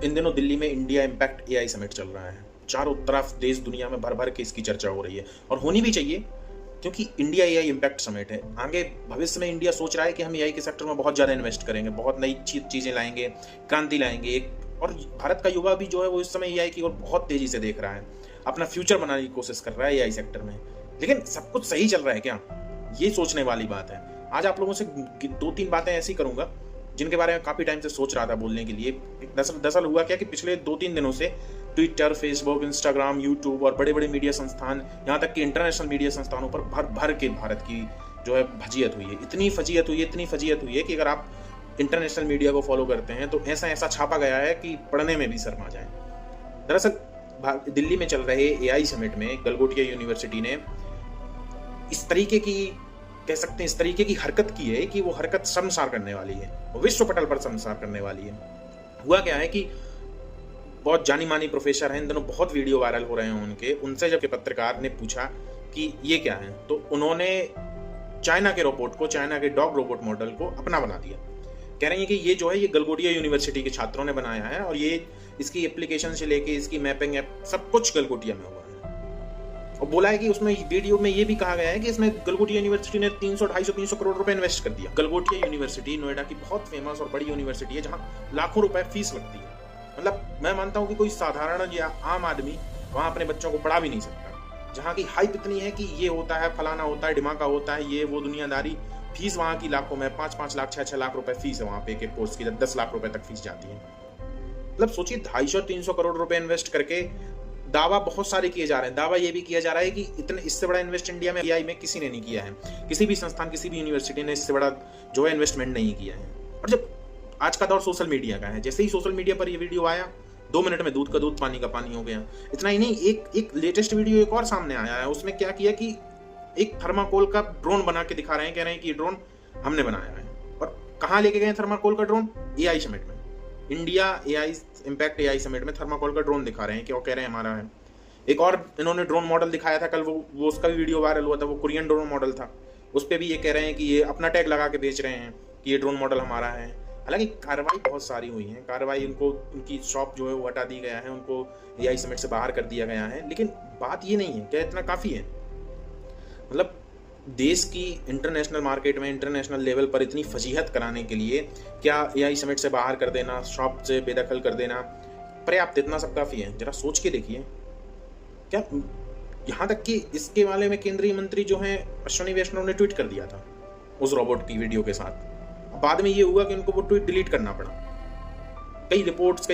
इन दिनों दिल्ली में India impact AI summit चल रहा है। चारों तरफ देश दुनिया में भर भर के इसकी चर्चा हो रही है और होनी भी चाहिए, क्योंकि इंडिया एआई इम्पैक्ट समिट है। आगे भविष्य में इंडिया सोच रहा है कि हम एआई के सेक्टर में बहुत ज़्यादा इन्वेस्ट करेंगे, बहुत नई चीज़ें लाएंगे, क्रांति लाएंगे। और भारत का युवा भी जो है वो इस समय एआई की ओर बहुत तेज़ी से देख रहा है, अपना फ्यूचर बनाने की कोशिश कर रहा है एआई सेक्टर में। लेकिन सब कुछ सही चल रहा है क्या, ये सोचने वाली बात है। आज आप लोगों से 2-3 बातें ऐसी करूंगा जिनके बारे में काफ़ी टाइम से सोच रहा था बोलने के लिए। दरअसल हुआ क्या कि पिछले 2-3 दिनों से ट्विटर, फेसबुक, इंस्टाग्राम, यूट्यूब और बड़े बड़े मीडिया संस्थान, यहाँ तक कि इंटरनेशनल मीडिया संस्थानों पर भर भर के भारत की जो है फजीयत हुई है। इतनी फजीयत हुई है कि अगर आप इंटरनेशनल मीडिया को फॉलो करते हैं तो ऐसा ऐसा छापा गया है कि पढ़ने में भी शर्मा जाए। दरअसल दिल्ली में चल रहे एआई समिट में गलगोटिया यूनिवर्सिटी ने इस तरीके की, कह सकते हैं इस तरीके की हरकत की है कि वो हरकत शर्मसार करने वाली है, विश्व पटल पर शर्मसार करने वाली है। हुआ क्या है कि बहुत जानी मानी प्रोफेसर हैं, इन दिनों बहुत वीडियो वायरल हो रहे हैं उनके। उनसे जब पत्रकार ने पूछा कि ये क्या है, तो उन्होंने चाइना के रोबोट को, चाइना के डॉग रोबोट मॉडल को अपना बना दिया। कह रहे हैं कि ये जो है ये गलगोटिया यूनिवर्सिटी के छात्रों ने बनाया है और ये इसकी एप्लीकेशन से लेके इसकी मैपिंग ऐप सब कुछ गलगोटिया में हुआ है। और बोला है कि उसमें वीडियो में ये भी कहा गया है कि इसमें गलगोटिया यूनिवर्सिटी ने 300-250-300 करोड़ रुपए इन्वेस्ट कर दिया। गलगोटिया यूनिवर्सिटी नोएडा की बहुत फेमस और बड़ी यूनिवर्सिटी है जहां लाखों रुपए फीस लगती है। मतलब मैं मानता हूं कि कोई साधारण या आम आदमी वहां अपने बच्चों को पढ़ा भी नहीं सकता। जहां की हाइप इतनी है कि ये होता है, फलाना होता है, ढिमाका होता है, ये वो दुनियादारी। फीस वहां की लाखों में, 5-5 लाख 6-6 लाख रुपए फीस है वहां पे, एक कोर्स की 10 लाख रुपए तक फीस जाती है। मतलब सोचिए 250-300 करोड़ रुपए इन्वेस्ट करके दावा बहुत सारे किए जा रहे हैं। दावा ये भी किया जा रहा है कि इतने इससे बड़ा इन्वेस्ट इंडिया में एआई में किसी ने नहीं किया है। किसी भी संस्थान, किसी भी यूनिवर्सिटी ने इससे बड़ा जो है इन्वेस्टमेंट नहीं किया है। और जब आज का दौर सोशल मीडिया का है, जैसे ही सोशल मीडिया पर ये वीडियो आया 2 मिनट में दूध का दूध पानी का पानी हो गया। इतना ही नहीं, एक लेटेस्ट वीडियो एक और सामने आया है। उसमें क्या किया कि एक थर्माकोल का ड्रोन बना के दिखा रहे हैं, कह रहे हैं कि ये ड्रोन हमने बनाया है। और कहाँ लेके गए थर्माकोल का ड्रोन? एआई समिट में, India AI impact AI summit में थर्माकोल का ड्रोन दिखा रहे हैं कि वो कह रहे हैं हमारा है। एक और इन्होंने ड्रोन मॉडल दिखाया था कल, वो उसका भी वीडियो वायरल हुआ था, वो कोरियन ड्रोन मॉडल था। उस पर भी ये कह रहे हैं कि ये अपना टैग लगा के बेच रहे हैं कि ये ड्रोन मॉडल हमारा है। हालांकि कार्रवाई बहुत सारी हुई है, कार्रवाई उनकी शॉप जो है वो हटा दी गया है, उनको एआई समिट से बाहर कर दिया गया है। लेकिन बात ये नहीं है क्या इतना काफ़ी है? मतलब देश की इंटरनेशनल मार्केट में, इंटरनेशनल लेवल पर इतनी फजीहत कराने के लिए क्या एआई समिट से बाहर कर देना, शॉप से बेदखल कर देना पर्याप्त? इतना सब काफ़ी है? जरा सोच के देखिए। क्या यहाँ तक कि इसके बारे में केंद्रीय मंत्री जो हैं अश्विनी वैष्णव ने ट्वीट कर दिया था उस रोबोट की वीडियो के साथ। बाद में ये हुआ कि उनको वो ट्वीट डिलीट करना पड़ा। कई रिपोर्ट्स,